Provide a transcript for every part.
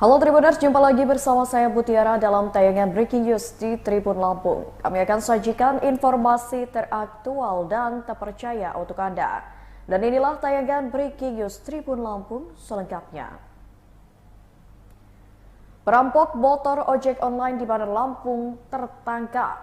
Halo Tribuners, jumpa lagi bersama saya Mutiara dalam tayangan Breaking News di Tribun Lampung. Kami akan sajikan informasi teraktual dan terpercaya untuk Anda. Dan inilah tayangan Breaking News Tribun Lampung selengkapnya. Perampok motor ojek online di Bandar Lampung tertangkap.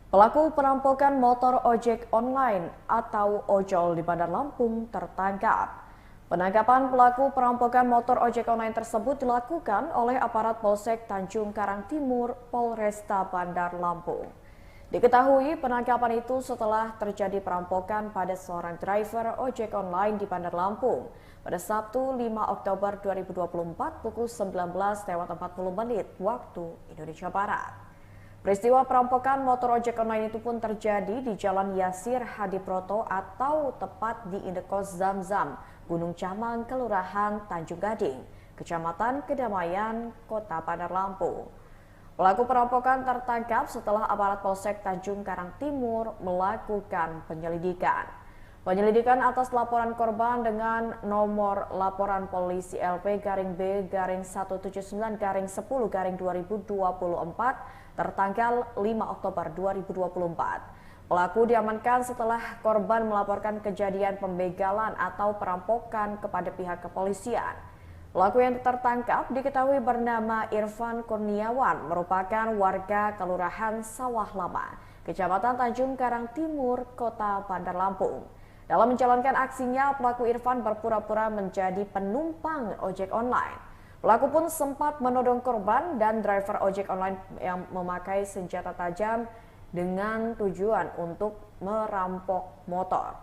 Pelaku perampokan motor ojek online atau ojol di Bandar Lampung tertangkap. Penangkapan pelaku perampokan motor ojek online tersebut dilakukan oleh aparat Polsek Tanjung Karang Timur, Polresta Bandar Lampung. Diketahui penangkapan itu setelah terjadi perampokan pada seorang driver ojek online di Bandar Lampung pada Sabtu 5 Oktober 2024 pukul 19.40 waktu Indonesia Barat. Peristiwa perampokan motor ojek online itu pun terjadi di Jalan Yasir Hadiproto atau tepat di Indekos Zamzam, Gunung Camang, Kelurahan Tanjung Gading, Kecamatan Kedamaian, Kota Bandar Lampung. Pelaku perampokan tertangkap setelah aparat Polsek Tanjung Karang Timur melakukan penyelidikan. Penyelidikan atas laporan korban dengan nomor laporan polisi LP-B-179-10-2024 tertanggal 5 Oktober 2024. Pelaku diamankan setelah korban melaporkan kejadian pembegalan atau perampokan kepada pihak kepolisian. Pelaku yang tertangkap diketahui bernama Irfan Kurniawan, merupakan warga Kelurahan Sawah Lama, Kecamatan Tanjung Karang Timur, Kota Bandar Lampung. Dalam menjalankan aksinya, pelaku Irfan berpura-pura menjadi penumpang ojek online. Pelaku pun sempat menodong korban dan driver ojek online yang memakai senjata tajam dengan tujuan untuk merampok motor.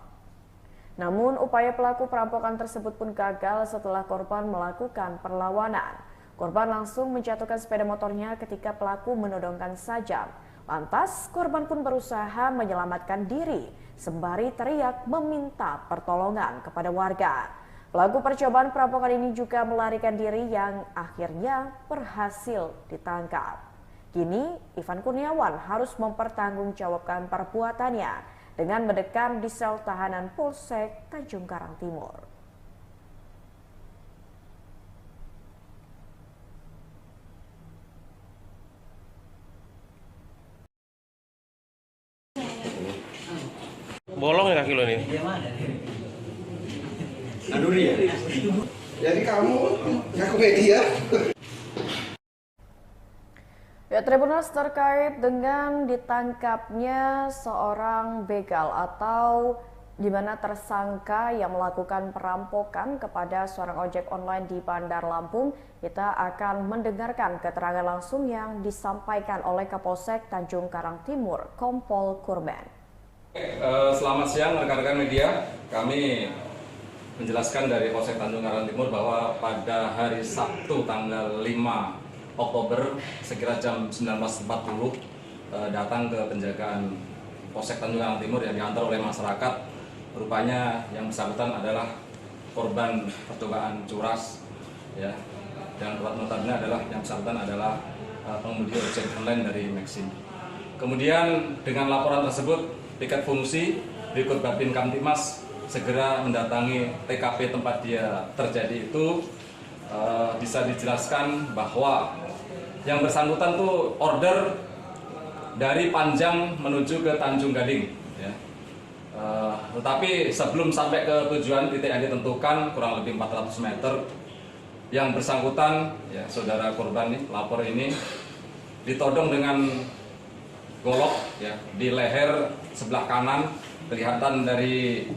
Namun upaya pelaku perampokan tersebut pun gagal setelah korban melakukan perlawanan. Korban langsung menjatuhkan sepeda motornya ketika pelaku menodongkan sajam. Lantas korban pun berusaha menyelamatkan diri sembari teriak meminta pertolongan kepada warga. Pelaku percobaan perampokan ini juga melarikan diri yang akhirnya berhasil ditangkap. Kini, Irfan Kurniawan harus mempertanggungjawabkan perbuatannya dengan mendekam di sel tahanan Polsek Tanjung Karang Timur. Bolong ya kaki lo nih? Anduri ya? Jadi kamu ngaku media? Ya, Tribuners, terkait dengan ditangkapnya seorang begal atau di mana tersangka yang melakukan perampokan kepada seorang ojek online di Bandar Lampung, kita akan mendengarkan keterangan langsung yang disampaikan oleh Kapolsek Tanjung Karang Timur, Kompol Kurban. Selamat siang rekan-rekan media. Kami menjelaskan dari Polsek Tanjung Karang Timur bahwa pada hari Sabtu tanggal 5 Oktober sekira jam 19.40 datang ke penjagaan Polsek Tanjung Karang Timur yang diantar oleh masyarakat. Rupanya yang bersangkutan adalah korban percobaan curas, ya. Dan notabene adalah yang bersangkutan adalah pengemudi ojek online dari Maxim. Kemudian dengan laporan tersebut, Piket Fungsi berikut Babin Kamtimas segera mendatangi TKP tempat dia terjadi itu. Bisa dijelaskan bahwa yang bersangkutan tuh order dari Panjang menuju ke Tanjung Gading, ya. Tetapi sebelum sampai ke tujuan titik yang ditentukan kurang lebih 400 meter, yang bersangkutan, ya, saudara korban nih, lapor ini ditodong dengan golok, ya, di leher sebelah kanan, kelihatan dari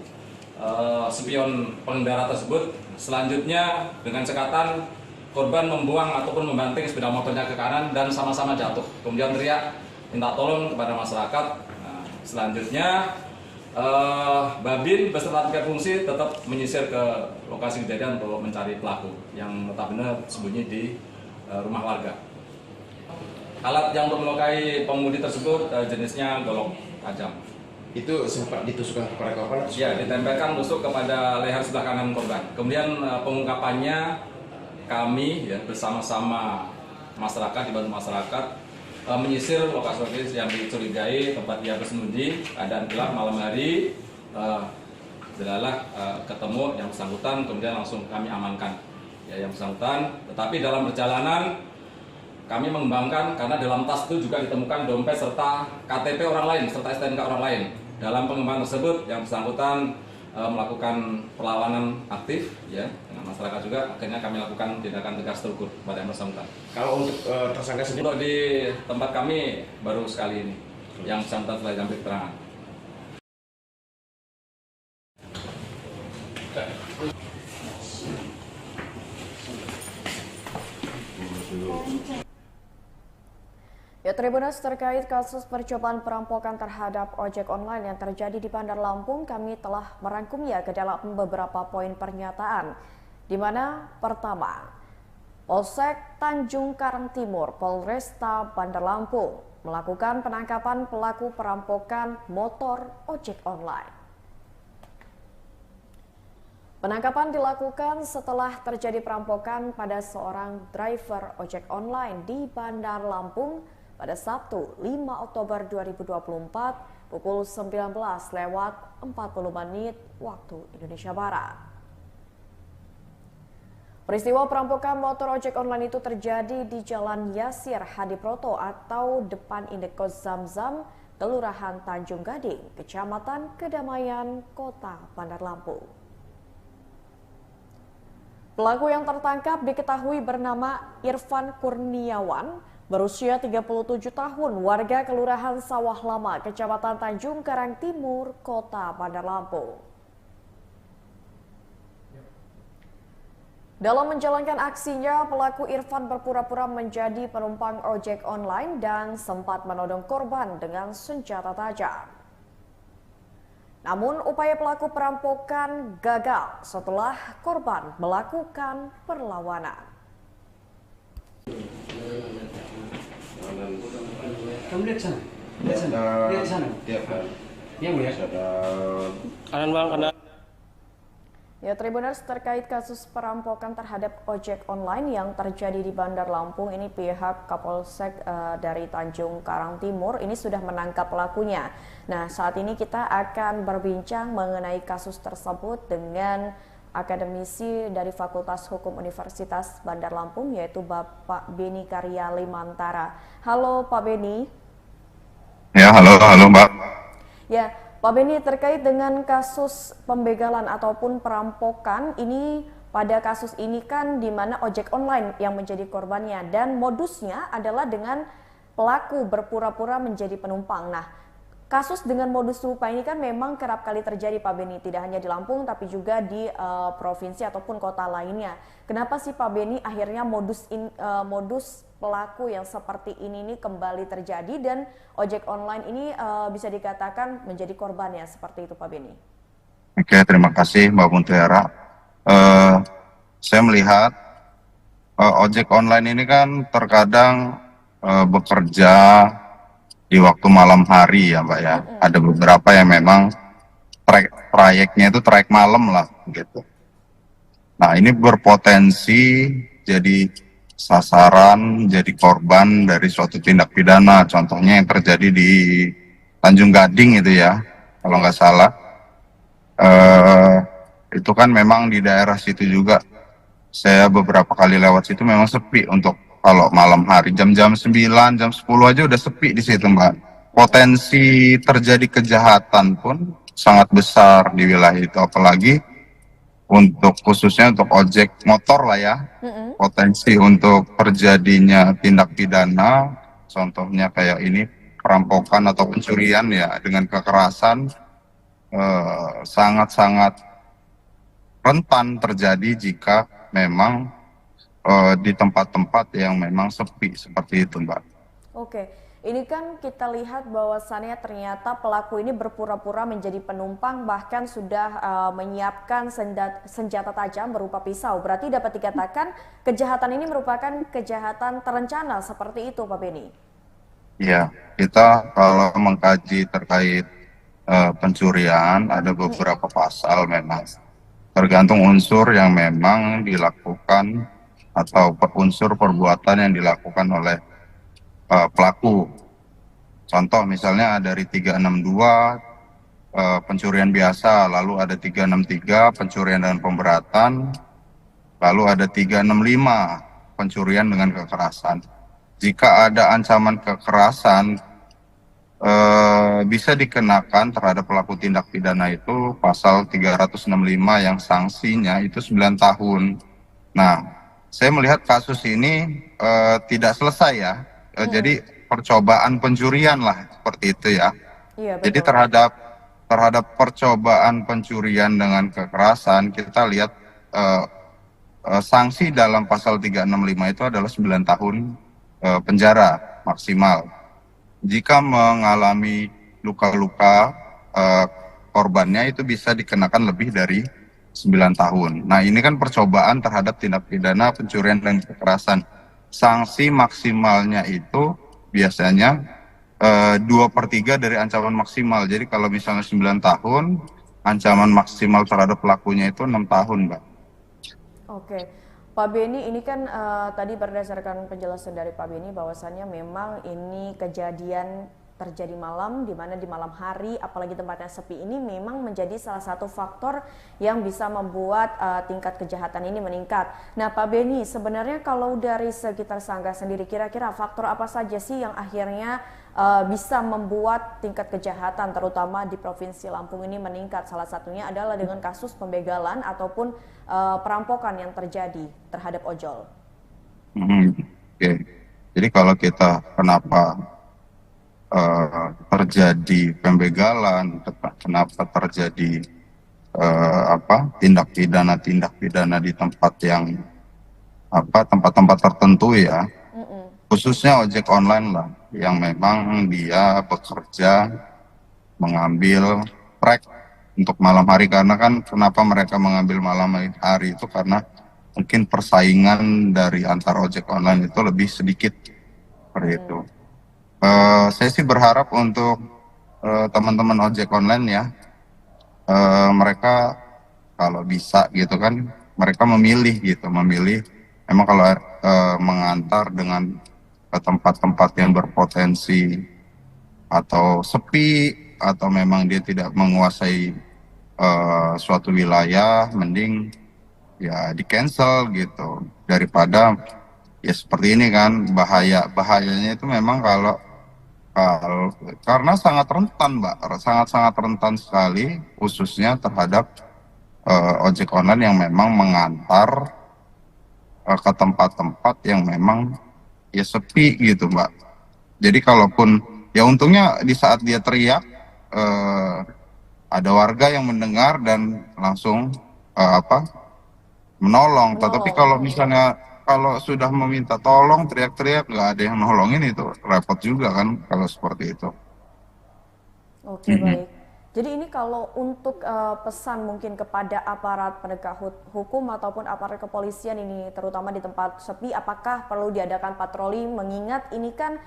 spion pengendara tersebut. Selanjutnya dengan cekatan korban membuang ataupun membanting sepeda motornya ke kanan dan sama-sama jatuh. Kemudian teriak minta tolong kepada masyarakat. Nah, selanjutnya Babin beserta Piket Fungsi tetap menyisir ke lokasi kejadian untuk mencari pelaku yang notabene sembunyi di rumah warga. Alat yang untuk melukai pengemudi tersebut jenisnya golok tajam. Itu sempat ditusukkan kepada korban? Ya, ditempelkan tusuk kepada leher sebelah kanan korban. Kemudian pengungkapannya kami, ya, bersama-sama masyarakat, dibantu masyarakat menyisir lokasi yang dicurigai tempat dia bersembunyi. Keadaan gelap malam hari, ketemu yang bersangkutan, kemudian langsung kami amankan. ya yang bersangkutan. Tetapi dalam perjalanan kami mengembangkan karena dalam tas itu juga ditemukan dompet serta KTP orang lain serta STNK orang lain. Dalam pengembangan tersebut yang bersangkutan melakukan perlawanan aktif ya dengan masyarakat juga, akhirnya kami lakukan tindakan tegas terukur pada yang bersangkutan. Kalau untuk tersangka sendiri? Untuk di tempat kami baru sekali ini yang bersangkutan telah diambil keterangan. Ya, Tribuners, terkait kasus percobaan perampokan terhadap ojek online yang terjadi di Bandar Lampung, kami telah merangkumnya ke dalam beberapa poin pernyataan. Di mana pertama, Polsek Tanjung Karang Timur, Polresta Bandar Lampung melakukan penangkapan pelaku perampokan motor ojek online. Penangkapan dilakukan setelah terjadi perampokan pada seorang driver ojek online di Bandar Lampung pada Sabtu 5 Oktober 2024 pukul 19:40 waktu Indonesia Barat. Peristiwa perampokan motor ojek online itu terjadi di Jalan Yasir Hadiproto atau depan Indekos Zamzam, Kelurahan Tanjung Gading, Kecamatan Kedamaian, Kota Bandar Lampung. Pelaku yang tertangkap diketahui bernama Irfan Kurniawan, berusia 37 tahun, warga Kelurahan Sawah Lama, Kecamatan Tanjung Karang Timur, Kota Bandar Lampung. Dalam menjalankan aksinya, pelaku Irfan berpura-pura menjadi penumpang ojek online dan sempat menodong korban dengan senjata tajam. Namun upaya pelaku perampokan gagal setelah korban melakukan perlawanan. Kamu lihat sana, lihat sana, lihat sana. Yang lihat. Kanan bang, kanan. Ya, Tribuners, terkait kasus perampokan terhadap ojek online yang terjadi di Bandar Lampung, ini pihak Kapolsek dari Tanjung Karang Timur ini sudah menangkap pelakunya. Nah, saat ini kita akan berbincang mengenai kasus tersebut dengan akademisi dari Fakultas Hukum Universitas Bandar Lampung, yaitu Bapak Beni Karya Limantara. Halo Pak Beni. Ya, halo Mbak. Ya, Pak Beni, terkait dengan kasus pembegalan ataupun perampokan ini, pada kasus ini kan di mana ojek online yang menjadi korbannya dan modusnya adalah dengan pelaku berpura-pura menjadi penumpang. Nah, kasus dengan modus serupa ini kan memang kerap kali terjadi Pak Beni, tidak hanya di Lampung tapi juga di provinsi ataupun kota lainnya. Kenapa sih Pak Beni akhirnya modus pelaku yang seperti ini kembali terjadi dan ojek online ini bisa dikatakan menjadi korbannya, seperti itu Pak Beni? Oke, terima kasih Mbak Muntiara. Saya melihat ojek online ini kan terkadang bekerja di waktu malam hari ya Mbak ya. Ada beberapa yang memang trayeknya itu trayek malam lah gitu. Nah, ini berpotensi jadi sasaran, jadi korban dari suatu tindak pidana. Contohnya yang terjadi di Tanjung Gading itu ya, kalau nggak salah. Itu kan memang di daerah situ juga. Saya beberapa kali lewat situ memang sepi untuk kalau malam hari, jam-jam 9, jam 10 aja udah sepi di situ Mbak. Potensi terjadi kejahatan pun sangat besar di wilayah itu, apalagi untuk khususnya untuk ojek motor lah ya. Potensi untuk terjadinya tindak pidana, contohnya kayak ini perampokan atau pencurian ya dengan kekerasan, sangat-sangat rentan terjadi jika memang di tempat-tempat yang memang sepi seperti itu Mbak. Oke, ini kan kita lihat bahwasannya ternyata pelaku ini berpura-pura menjadi penumpang, bahkan sudah menyiapkan senjata tajam berupa pisau. Berarti dapat dikatakan kejahatan ini merupakan kejahatan terencana, seperti itu Pak Beni? Iya, kita kalau mengkaji terkait pencurian ada beberapa pasal memang. Tergantung unsur yang memang dilakukan atau unsur perbuatan yang dilakukan oleh pelaku. Contoh misalnya dari 362 pencurian biasa, lalu ada 363 pencurian dan pemberatan, lalu ada 365 pencurian dengan kekerasan. Jika ada ancaman kekerasan, bisa dikenakan terhadap pelaku tindak pidana itu pasal 365 yang sanksinya itu 9 tahun. Nah, saya melihat kasus ini tidak selesai ya. Jadi percobaan pencurian lah seperti itu ya. Iya, Jadi betul. terhadap percobaan pencurian dengan kekerasan, kita lihat sanksi dalam pasal 365 itu adalah 9 tahun penjara maksimal. Jika mengalami luka-luka, korbannya itu bisa dikenakan lebih dari 9 tahun. Nah, ini kan percobaan terhadap tindak pidana pencurian dan kekerasan. Sanksi maksimalnya itu biasanya 2/3 dari ancaman maksimal. Jadi kalau misalnya 9 tahun, ancaman maksimal terhadap pelakunya itu 6 tahun, Mbak. Oke, Pak Beni, ini kan tadi berdasarkan penjelasan dari Pak Beni bahwasannya memang ini kejadian terjadi malam, di mana di malam hari, apalagi tempatnya sepi ini memang menjadi salah satu faktor yang bisa membuat tingkat kejahatan ini meningkat. Nah, Pak Beni, sebenarnya kalau dari sekitar Sangga sendiri, kira-kira faktor apa saja sih yang akhirnya bisa membuat tingkat kejahatan terutama di Provinsi Lampung ini meningkat? Salah satunya adalah dengan kasus pembegalan ataupun perampokan yang terjadi terhadap ojol. Oke. Jadi kalau kita kenapa terjadi pembegalan, kenapa terjadi tindak pidana di tempat yang tempat-tempat tertentu ya, khususnya ojek online lah, yang memang dia bekerja mengambil trek untuk malam hari. Karena kan kenapa mereka mengambil malam hari itu karena mungkin persaingan dari antar ojek online itu lebih sedikit seperti itu. Saya sih berharap untuk teman-teman ojek online ya, mereka kalau bisa gitu kan, mereka memilih memang kalau mengantar dengan ke tempat-tempat yang berpotensi atau sepi, atau memang dia tidak menguasai suatu wilayah, mending ya di cancel gitu, daripada ya seperti ini kan. Bahayanya itu memang kalau karena sangat rentan, Mbak, sangat rentan sekali, khususnya terhadap ojek online yang memang mengantar ke tempat-tempat yang memang ya sepi gitu, Mbak. Jadi kalaupun ya untungnya di saat dia teriak ada warga yang mendengar dan langsung menolong. Tetapi kalau misalnya kalau sudah meminta tolong, teriak-teriak, nggak ada yang nolongin, itu repot juga kan kalau seperti itu. Oke, baik. Jadi ini kalau untuk pesan mungkin kepada aparat penegak hukum ataupun aparat kepolisian ini, terutama di tempat sepi, apakah perlu diadakan patroli, mengingat ini kan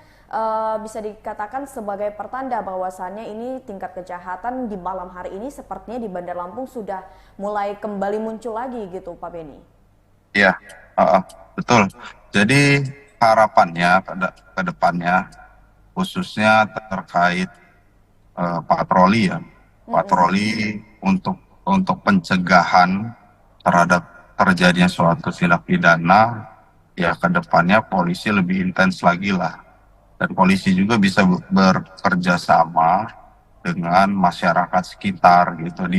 bisa dikatakan sebagai pertanda bahwasannya ini tingkat kejahatan di malam hari ini sepertinya di Bandar Lampung sudah mulai kembali muncul lagi gitu, Pak Beni. Iya, betul. Jadi harapannya ke depannya, khususnya terkait patroli ya, patroli untuk pencegahan terhadap terjadinya suatu tindak pidana, ya ke depannya polisi lebih intens lagi lah, dan polisi juga bisa bekerja sama dengan masyarakat sekitar gitu,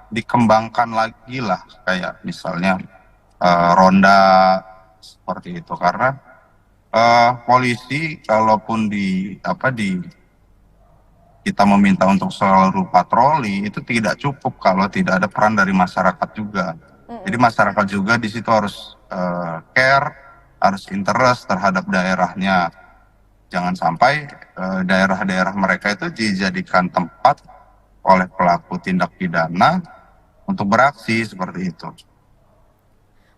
dikembangkan lagi lah, kayak misalnya ronda seperti itu. Karena polisi kalaupun kita meminta untuk selalu patroli, itu tidak cukup kalau tidak ada peran dari masyarakat juga. Jadi masyarakat juga di situ harus care, harus interest terhadap daerahnya. Jangan sampai daerah-daerah mereka itu dijadikan tempat oleh pelaku tindak pidana untuk beraksi seperti itu.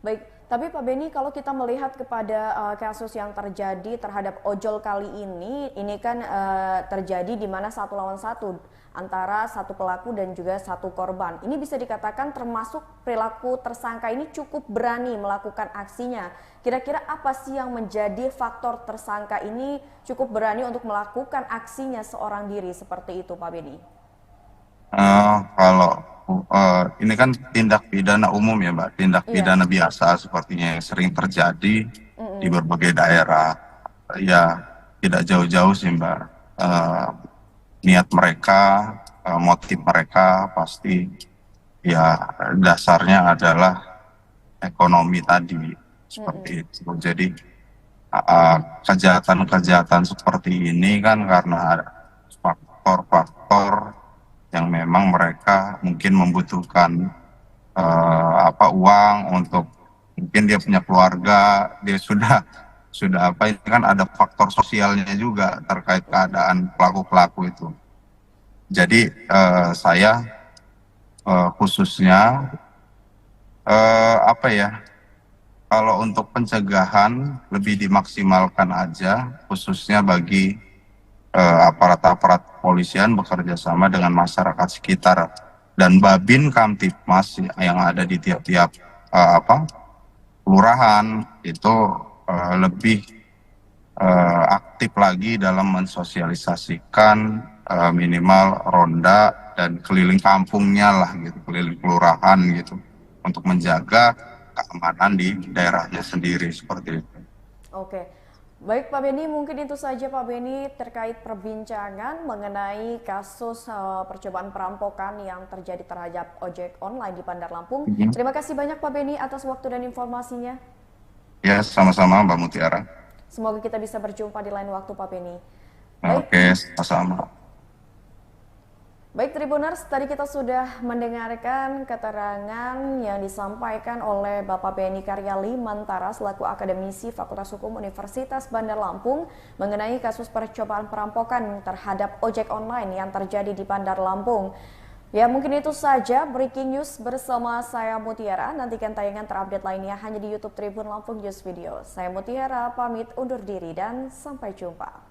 Baik, tapi Pak Beni, kalau kita melihat kepada kasus yang terjadi terhadap ojol kali ini kan terjadi di mana 1 lawan 1 antara satu pelaku dan juga satu korban. Ini bisa dikatakan termasuk perilaku tersangka ini cukup berani melakukan aksinya. Kira-kira apa sih yang menjadi faktor tersangka ini cukup berani untuk melakukan aksinya seorang diri seperti itu, Pak Beni? Kalau ini kan tindak pidana umum ya Mbak, tindak Iya. pidana biasa sepertinya yang sering terjadi di berbagai daerah. Ya tidak jauh-jauh sih Mbak. Niat mereka, motif mereka pasti ya dasarnya adalah ekonomi tadi seperti itu. Jadi kejahatan-kejahatan seperti ini kan karena ada faktor-faktor yang memang mereka mungkin membutuhkan uang untuk mungkin dia punya keluarga, dia sudah apa ini kan ada faktor sosialnya juga terkait keadaan pelaku-pelaku itu. Jadi saya khususnya kalau untuk pencegahan lebih dimaksimalkan aja, khususnya bagi aparat-aparat kepolisian bekerja sama dengan masyarakat sekitar dan Babin Kamtibmas yang ada di tiap-tiap kelurahan itu lebih aktif lagi dalam mensosialisasikan minimal ronda dan keliling kampungnya lah gitu, keliling kelurahan gitu untuk menjaga keamanan di daerahnya sendiri seperti itu. Oke, baik Pak Beni, mungkin itu saja Pak Beni terkait perbincangan mengenai kasus percobaan perampokan yang terjadi terhadap ojek online di Bandar Lampung. Terima kasih banyak Pak Beni atas waktu dan informasinya. Ya, sama-sama Mbak Mutiara. Semoga kita bisa berjumpa di lain waktu Pak Beni. Oke, sama-sama. Baik Tribuners, tadi kita sudah mendengarkan keterangan yang disampaikan oleh Bapak Beni Karyali Mantara selaku akademisi Fakultas Hukum Universitas Bandar Lampung mengenai kasus percobaan perampokan terhadap ojek online yang terjadi di Bandar Lampung. Ya mungkin itu saja breaking news bersama saya Mutiara. Nantikan tayangan terupdate lainnya hanya di YouTube Tribun Lampung News Video. Saya Mutiara pamit undur diri dan sampai jumpa.